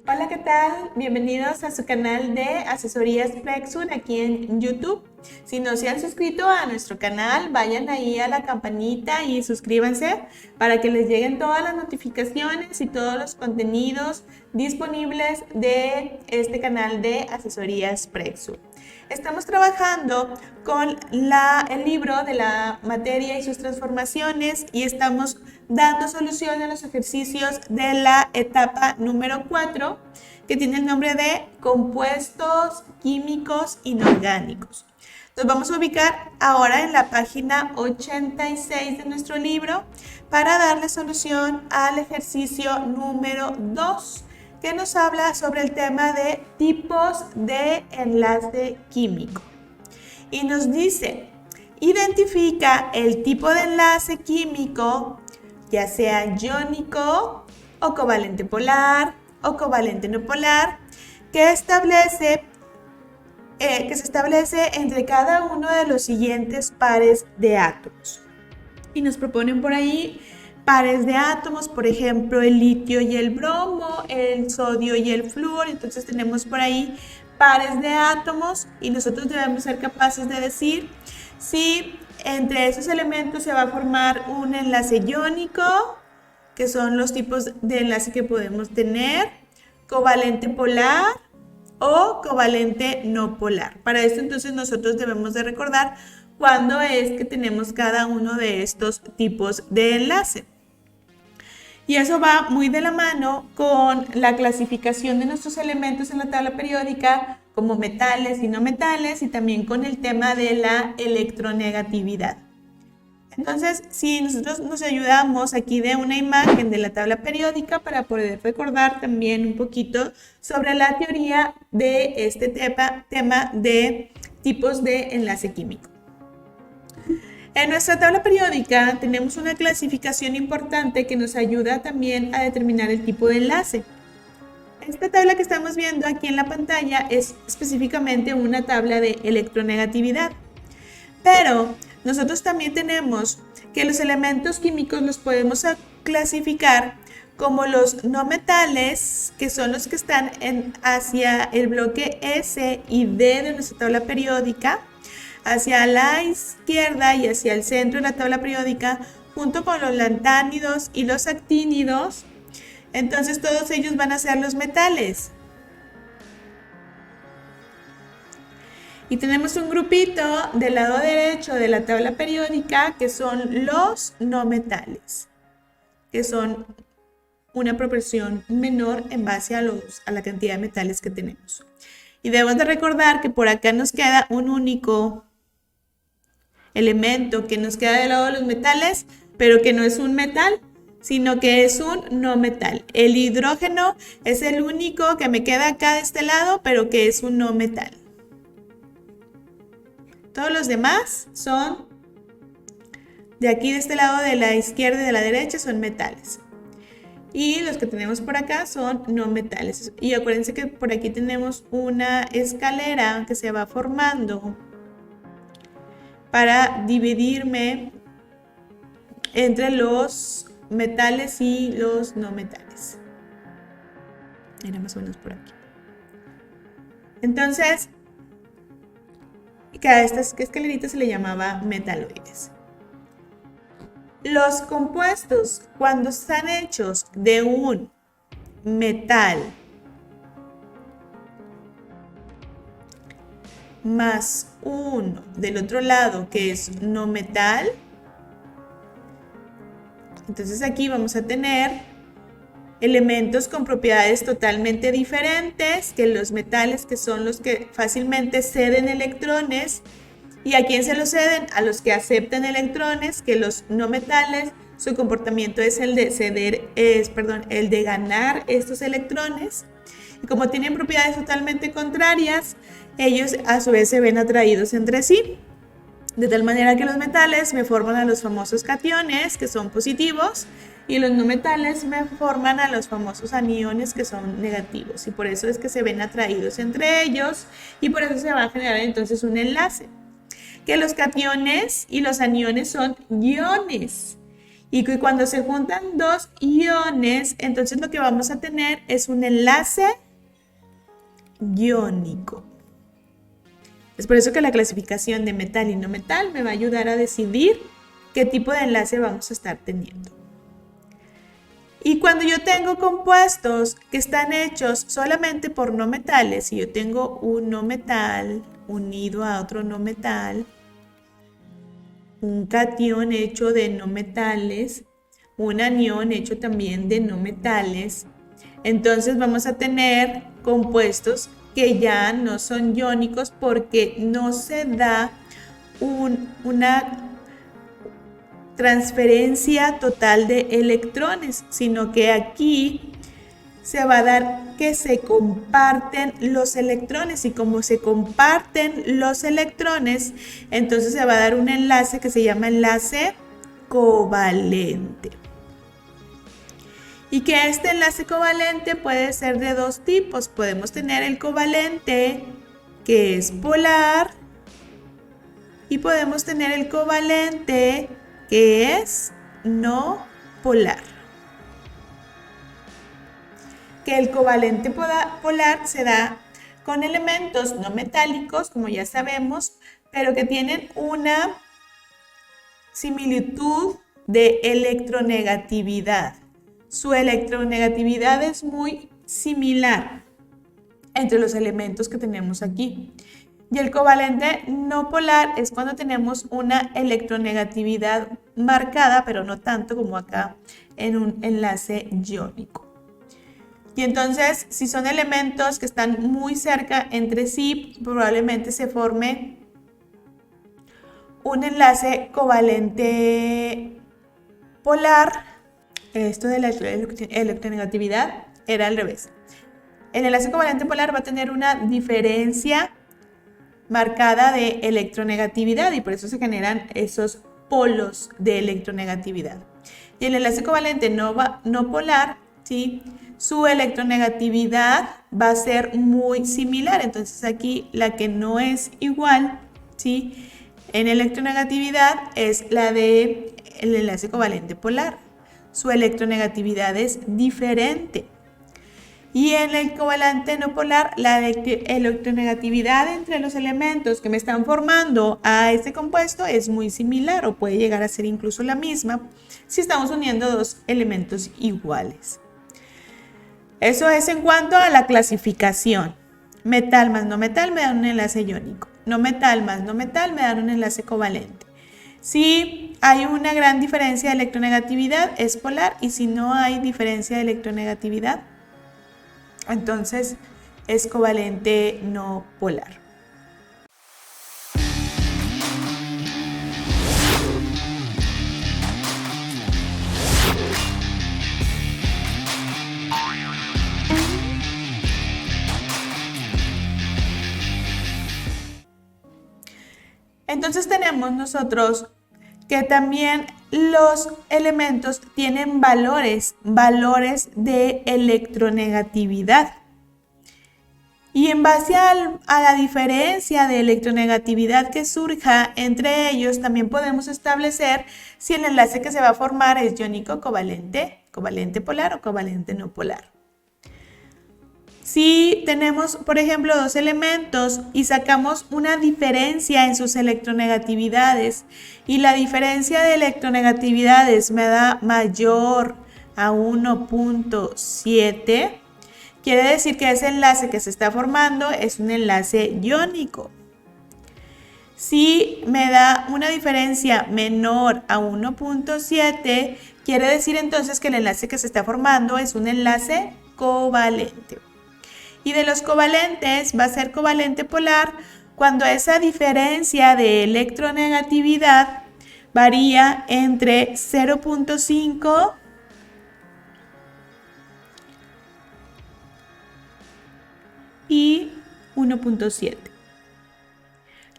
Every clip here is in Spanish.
Hola, ¿qué tal? Bienvenidos a su canal de Asesorías Plexur aquí en YouTube. Si no se han suscrito a nuestro canal, vayan ahí a la campanita y suscríbanse para que les lleguen todas las notificaciones y todos los contenidos disponibles de este canal de Asesorías Plexur. Estamos trabajando con el libro de la materia y sus transformaciones y estamos dando solución a los ejercicios de la etapa número 4, que tiene el nombre de compuestos químicos inorgánicos. Nos vamos a ubicar ahora en la página 86 de nuestro libro para darle solución al ejercicio número 2, que nos habla sobre el tema de tipos de enlace químico. Y nos dice, identifica el tipo de enlace químico, ya sea iónico o covalente polar o covalente no polar, que se establece entre cada uno de los siguientes pares de átomos. Y nos proponen por ahí pares de átomos, por ejemplo, el litio y el bromo, el sodio y el flúor. Entonces tenemos por ahí pares de átomos y nosotros debemos ser capaces de decir si entre esos elementos se va a formar un enlace iónico, que son los tipos de enlace que podemos tener, covalente polar o covalente no polar. Para esto entonces nosotros debemos de recordar cuándo es que tenemos cada uno de estos tipos de enlace. Y eso va muy de la mano con la clasificación de nuestros elementos en la tabla periódica como metales y no metales, y también con el tema de la electronegatividad. Entonces, si nosotros nos ayudamos aquí de una imagen de la tabla periódica para poder recordar también un poquito sobre la teoría de este tema de tipos de enlace químico. En nuestra tabla periódica tenemos una clasificación importante que nos ayuda también a determinar el tipo de enlace. Esta tabla que estamos viendo aquí en la pantalla es específicamente una tabla de electronegatividad. Pero nosotros también tenemos que los elementos químicos los podemos clasificar como los no metales, que son los que están hacia el bloque S y D de nuestra tabla periódica, hacia la izquierda y hacia el centro de la tabla periódica, junto con los lantánidos y los actínidos. Entonces todos ellos van a ser los metales. Y tenemos un grupito del lado derecho de la tabla periódica que son los no metales, que son una proporción menor en base a la cantidad de metales que tenemos. Y debemos de recordar que por acá nos queda un único elemento que nos queda del lado de los metales, pero que no es un metal, sino que es un no metal. El hidrógeno es el único que me queda acá de este lado, pero que es un no metal. Todos los demás son, de aquí de este lado de la izquierda y de la derecha, son metales. Y los que tenemos por acá son no metales. Y acuérdense que por aquí tenemos una escalera que se va formando para dividirme entre los metales y los no metales. Era más o menos por aquí. Entonces, a estas escaleritas se le llamaba metaloides. Los compuestos, cuando están hechos de un metal más uno del otro lado que es no metal, entonces aquí vamos a tener elementos con propiedades totalmente diferentes que los metales, que son los que fácilmente ceden electrones. ¿Y a quién se los ceden? A los que aceptan electrones, que los no metales, su comportamiento es el de ganar estos electrones. Y como tienen propiedades totalmente contrarias, ellos a su vez se ven atraídos entre sí. De tal manera que los metales me forman a los famosos cationes, que son positivos, y los no metales me forman a los famosos aniones, que son negativos. Y por eso es que se ven atraídos entre ellos, y por eso se va a generar entonces un enlace. Que los cationes y los aniones son iones. Y que cuando se juntan dos iones, entonces lo que vamos a tener es un enlace iónico. Es por eso que la clasificación de metal y no metal me va a ayudar a decidir qué tipo de enlace vamos a estar teniendo. Y cuando yo tengo compuestos que están hechos solamente por no metales, si yo tengo un no metal unido a otro no metal, un catión hecho de no metales, un anión hecho también de no metales, entonces vamos a tener compuestos que ya no son iónicos porque no se da una transferencia total de electrones, sino que aquí se va a dar que se comparten los electrones, y como se comparten los electrones, entonces se va a dar un enlace que se llama enlace covalente. Y que este enlace covalente puede ser de dos tipos. Podemos tener el covalente que es polar y podemos tener el covalente que es no polar. Que el covalente polar se da con elementos no metálicos, como ya sabemos, pero que tienen una similitud de electronegatividad. Su electronegatividad es muy similar entre los elementos que tenemos aquí. Y el covalente no polar es cuando tenemos una electronegatividad marcada, pero no tanto como acá en un enlace iónico. Y entonces, si son elementos que están muy cerca entre sí, probablemente se forme un enlace covalente polar. Esto de la electronegatividad era al revés. El enlace covalente polar va a tener una diferencia marcada de electronegatividad y por eso se generan esos polos de electronegatividad. Y el enlace covalente no polar, ¿sí?, su electronegatividad va a ser muy similar. Entonces aquí la que no es igual, ¿sí?, en electronegatividad es la del enlace covalente polar. Su electronegatividad es diferente. Y en el covalente no polar, la electronegatividad entre los elementos que me están formando a este compuesto es muy similar o puede llegar a ser incluso la misma si estamos uniendo dos elementos iguales. Eso es en cuanto a la clasificación. Metal más no metal me dan un enlace iónico. No metal más no metal me dan un enlace covalente. Si hay una gran diferencia de electronegatividad, es polar, y si no hay diferencia de electronegatividad, entonces es covalente no polar. Entonces tenemos nosotros que también los elementos tienen valores de electronegatividad. Y en base a la diferencia de electronegatividad que surja entre ellos, también podemos establecer si el enlace que se va a formar es iónico covalente, covalente polar o covalente no polar. Si tenemos, por ejemplo, dos elementos y sacamos una diferencia en sus electronegatividades y la diferencia de electronegatividades me da mayor a 1.7, quiere decir que ese enlace que se está formando es un enlace iónico. Si me da una diferencia menor a 1.7, quiere decir entonces que el enlace que se está formando es un enlace covalente. Y de los covalentes va a ser covalente polar cuando esa diferencia de electronegatividad varía entre 0.5 y 1.7.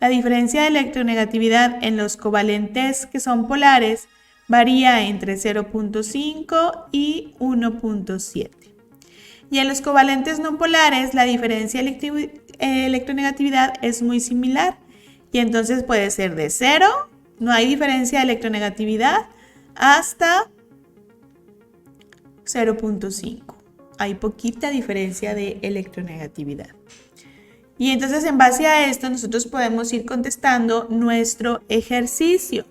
La diferencia de electronegatividad en los covalentes que son polares varía entre 0.5 y 1.7. Y en los covalentes no polares la diferencia de electronegatividad es muy similar y entonces puede ser de 0, no hay diferencia de electronegatividad, hasta 0.5. Hay poquita diferencia de electronegatividad. Y entonces en base a esto nosotros podemos ir contestando nuestro ejercicio.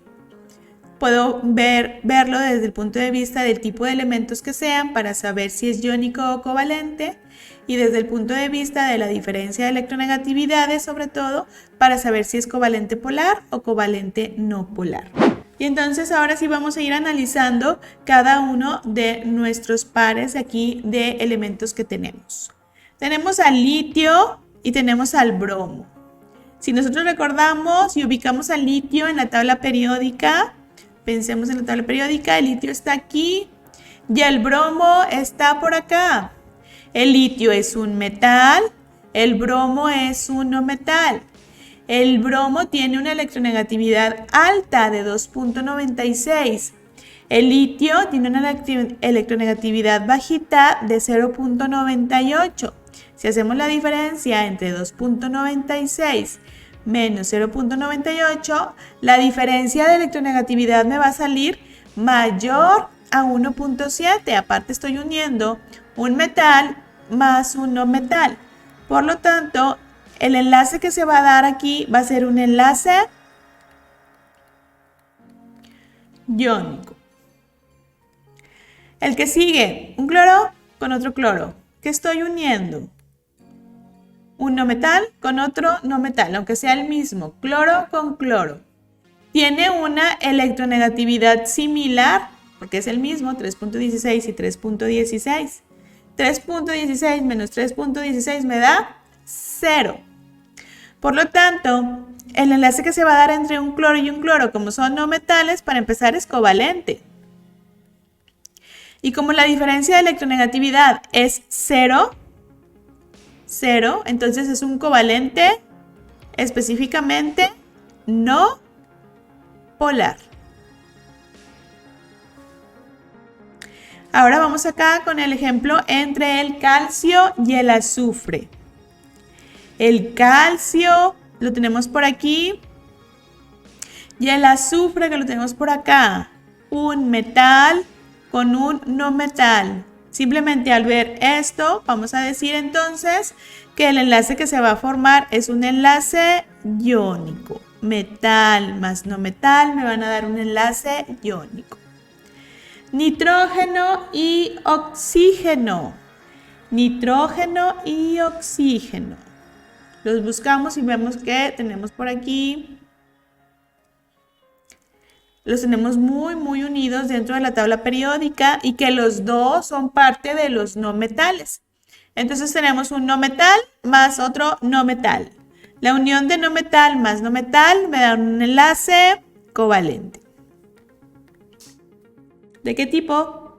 Puedo verlo desde el punto de vista del tipo de elementos que sean para saber si es iónico o covalente, y desde el punto de vista de la diferencia de electronegatividades, sobre todo para saber si es covalente polar o covalente no polar. Y entonces ahora sí vamos a ir analizando cada uno de nuestros pares aquí de elementos que tenemos. Tenemos al litio y tenemos al bromo. Si nosotros recordamos y ubicamos al litio en la tabla periódica, pensemos en la tabla periódica, el litio está aquí y el bromo está por acá. El litio es un metal, el bromo es un no metal. El bromo tiene una electronegatividad alta de 2.96. El litio tiene una electronegatividad bajita de 0.98. Si hacemos la diferencia entre 2.96 menos 0.98, la diferencia de electronegatividad me va a salir mayor a 1.7. Aparte estoy uniendo un metal más un no metal. Por lo tanto, el enlace que se va a dar aquí va a ser un enlace iónico. El que sigue, un cloro con otro cloro. ¿Qué estoy uniendo? Un no metal con otro no metal, aunque sea el mismo, cloro con cloro. Tiene una electronegatividad similar, porque es el mismo, 3.16 y 3.16. 3.16 menos 3.16 me da 0. Por lo tanto, el enlace que se va a dar entre un cloro y un cloro, como son no metales, para empezar es covalente. Y como la diferencia de electronegatividad es 0, entonces es un covalente específicamente no polar. Ahora vamos acá con el ejemplo entre el calcio y el azufre. El calcio lo tenemos por aquí y el azufre que lo tenemos por acá. Un metal con un no metal. Simplemente al ver esto vamos a decir entonces que el enlace que se va a formar es un enlace iónico. Metal más no metal me van a dar un enlace iónico. Nitrógeno y oxígeno. Nitrógeno y oxígeno. Los buscamos y vemos que tenemos por aquí. Los tenemos muy unidos dentro de la tabla periódica y que los dos son parte de los no metales. Entonces tenemos un no metal más otro no metal. La unión de no metal más no metal me da un enlace covalente. ¿De qué tipo?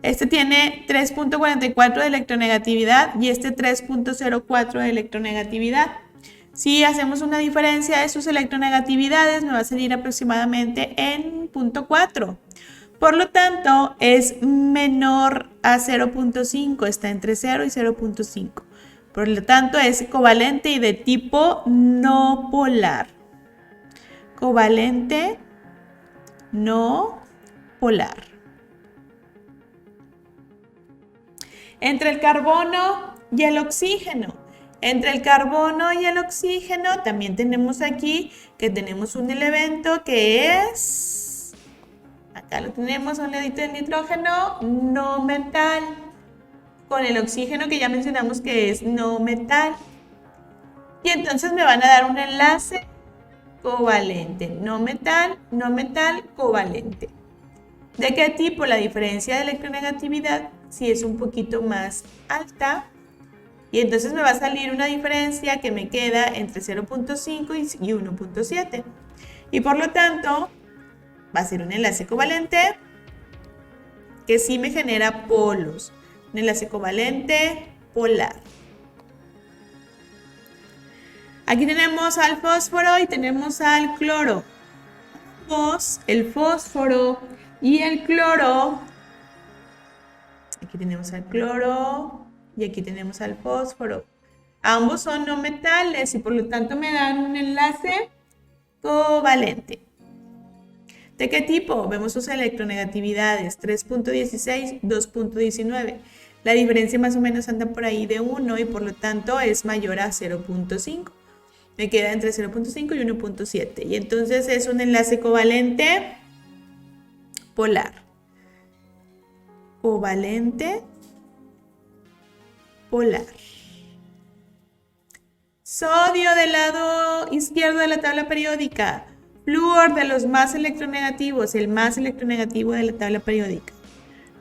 Este tiene 3.44 de electronegatividad y este 3.04 de electronegatividad. Si hacemos una diferencia de sus electronegatividades, me va a salir aproximadamente en 0.4. Por lo tanto, es menor a 0.5, está entre 0 y 0.5. Por lo tanto, es covalente y de tipo no polar. Covalente no polar. Entre el carbono y el oxígeno. Entre el carbono y el oxígeno también tenemos aquí que tenemos un elemento que es, acá lo tenemos, un ladito de nitrógeno no metal, con el oxígeno que ya mencionamos que es no metal. Y entonces me van a dar un enlace covalente, no metal, covalente. ¿De qué tipo? La diferencia de electronegatividad, si es un poquito más alta, y entonces me va a salir una diferencia que me queda entre 0.5 y 1.7. Y por lo tanto, va a ser un enlace covalente que sí me genera polos. Un enlace covalente polar. Aquí tenemos al fósforo y tenemos al cloro. El fósforo y el cloro. Aquí tenemos al cloro y aquí tenemos al fósforo. Ambos son no metales y por lo tanto me dan un enlace covalente. ¿De qué tipo? Vemos sus electronegatividades, 3.16, 2.19. La diferencia más o menos anda por ahí de 1 y por lo tanto es mayor a 0.5. Me queda entre 0.5 y 1.7. Y entonces es un enlace covalente polar. Covalente polar. Sodio del lado izquierdo de la tabla periódica. Flúor de los más electronegativos, el más electronegativo de la tabla periódica.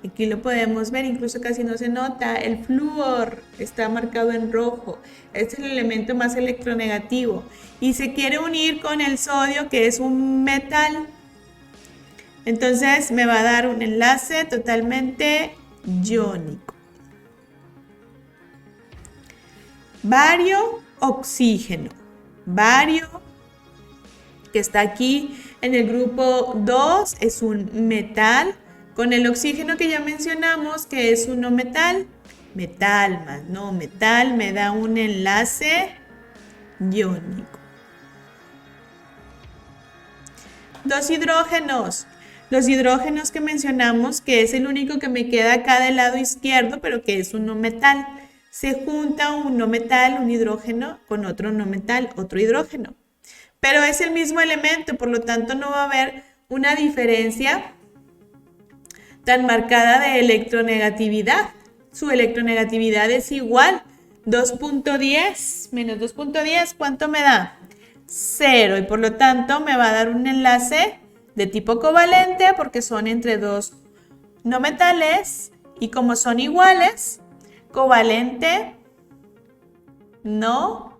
Aquí lo podemos ver, incluso casi no se nota. El flúor está marcado en rojo. Este es el elemento más electronegativo. Y se quiere unir con el sodio, que es un metal. Entonces me va a dar un enlace totalmente iónico. Bario, oxígeno. Bario, que está aquí en el grupo 2, es un metal. Con el oxígeno que ya mencionamos, que es un no metal, metal más no metal, me da un enlace iónico. Dos hidrógenos. Los hidrógenos que mencionamos, que es el único que me queda acá del lado izquierdo, pero que es un no metal. Se junta un no metal, un hidrógeno, con otro no metal, otro hidrógeno. Pero es el mismo elemento, por lo tanto no va a haber una diferencia tan marcada de electronegatividad. Su electronegatividad es igual. 2.10 menos 2.10, ¿cuánto me da? 0. Y por lo tanto me va a dar un enlace de tipo covalente porque son entre dos no metales y como son iguales, covalente no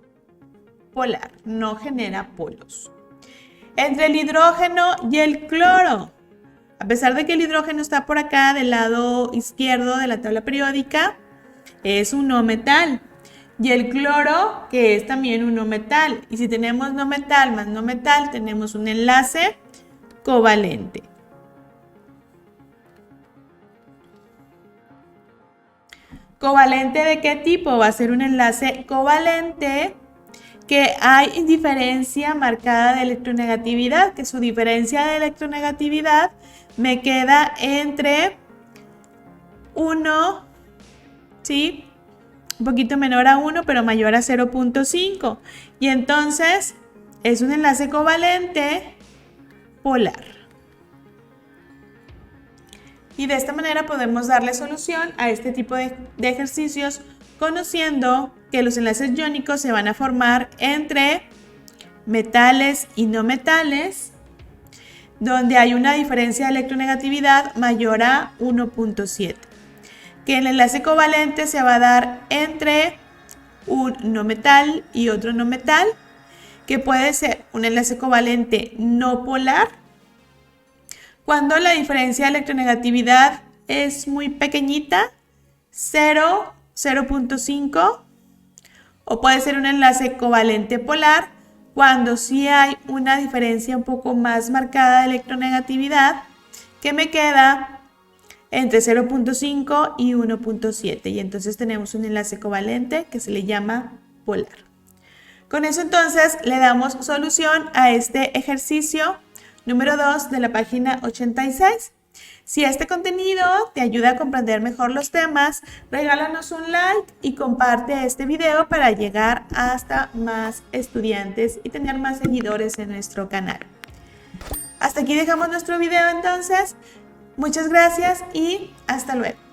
polar, no genera polos. Entre el hidrógeno y el cloro. A pesar de que el hidrógeno está por acá del lado izquierdo de la tabla periódica, es un no metal. Y el cloro, que es también un no metal. Y si tenemos no metal más no metal, tenemos un enlace covalente. ¿Covalente de qué tipo? Va a ser un enlace covalente que hay diferencia marcada de electronegatividad, que su diferencia de electronegatividad me queda entre 1, ¿sí? Un poquito menor a 1, pero mayor a 0.5. Y entonces es un enlace covalente polar. Y de esta manera podemos darle solución a este tipo de ejercicios conociendo que los enlaces iónicos se van a formar entre metales y no metales, donde hay una diferencia de electronegatividad mayor a 1.7. Que el enlace covalente se va a dar entre un no metal y otro no metal, que puede ser un enlace covalente no polar, cuando la diferencia de electronegatividad es muy pequeñita, 0, 0.5, o puede ser un enlace covalente polar, cuando sí hay una diferencia un poco más marcada de electronegatividad, que me queda entre 0.5 y 1.7. Y entonces tenemos un enlace covalente que se le llama polar. Con eso entonces le damos solución a este ejercicio número 2 de la página 86. Si este contenido te ayuda a comprender mejor los temas, regálanos un like y comparte este video para llegar hasta más estudiantes y tener más seguidores en nuestro canal. Hasta aquí dejamos nuestro video entonces. Muchas gracias y hasta luego.